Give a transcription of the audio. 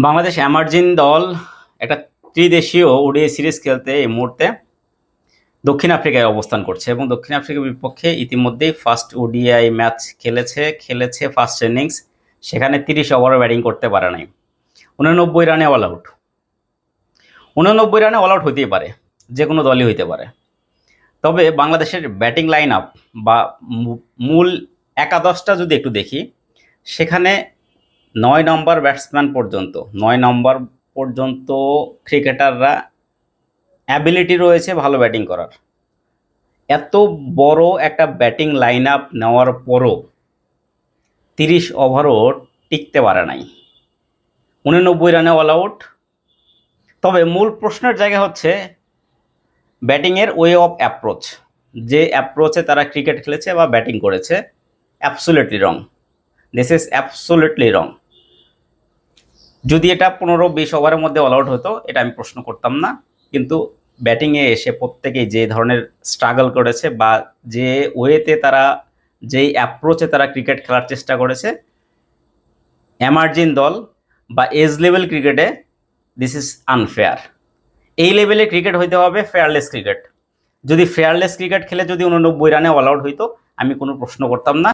Bangladesh emerging দল একটা ত্রিদেশীয় ওডিআই সিরিজ খেলতে এই মুহূর্তে দক্ষিণ আফ্রিকায় অবস্থান করছে এবং দক্ষিণ আফ্রিকার বিপক্ষে ইতিমধ্যেই ফার্স্ট ওডিআই ম্যাচ খেলেছে ফার্স্ট ইনিংস। সেখানে 30 ওভারও ব্যাটিং করতে পারে নাই, 89 রানে অল আউট। 89 রানে অল আউট হইতেই পারে, যে কোনো দলই হইতে পারে। তবে বাংলাদেশের ব্যাটিং লাইন আপ বা মূল একাদশটা যদি একটু দেখি, সেখানে 9 নম্বর ব্যাটসম্যান পর্যন্ত 9 নম্বর পর্যন্ত ক্রিকেটাররা অ্যাবিলিটি রয়েছে ভালো ব্যাটিং করার। এত বড় একটা ব্যাটিং লাইন আপ নেওয়ার পরও 30 ওভারও টিকতে পারে নাই, 89 রানে অল আউট। তবে মূল প্রশ্নের জায়গা হচ্ছে ব্যাটিংয়ের ওয়ে অফ অ্যাপ্রোচ, যে অ্যাপ্রোচে তারা ক্রিকেট খেলেছে বা ব্যাটিং করেছে, absolutely wrong. This is absolutely wrong. যদি এটা 15-20 ওভারের মধ্যে অল আউট হতো, এটা আমি প্রশ্ন করতাম না। কিন্তু ব্যাটিংয়ে এসে প্রত্যেকেই যে ধরনের স্ট্রাগল করেছে বা যে ওয়েতে তারা, যেই অ্যাপ্রোচে তারা ক্রিকেট খেলার চেষ্টা করেছে, এমার্জিং দল বা এজ লেভেল ক্রিকেটে দিস ইজ আনফেয়ার। এই লেভেলে ক্রিকেট হইতে হবে ফেয়ারলেস ক্রিকেট। যদি ফেয়ারলেস ক্রিকেট খেলে যদি 89 রানে অল আউট হইতো, আমি কোনো প্রশ্ন করতাম না।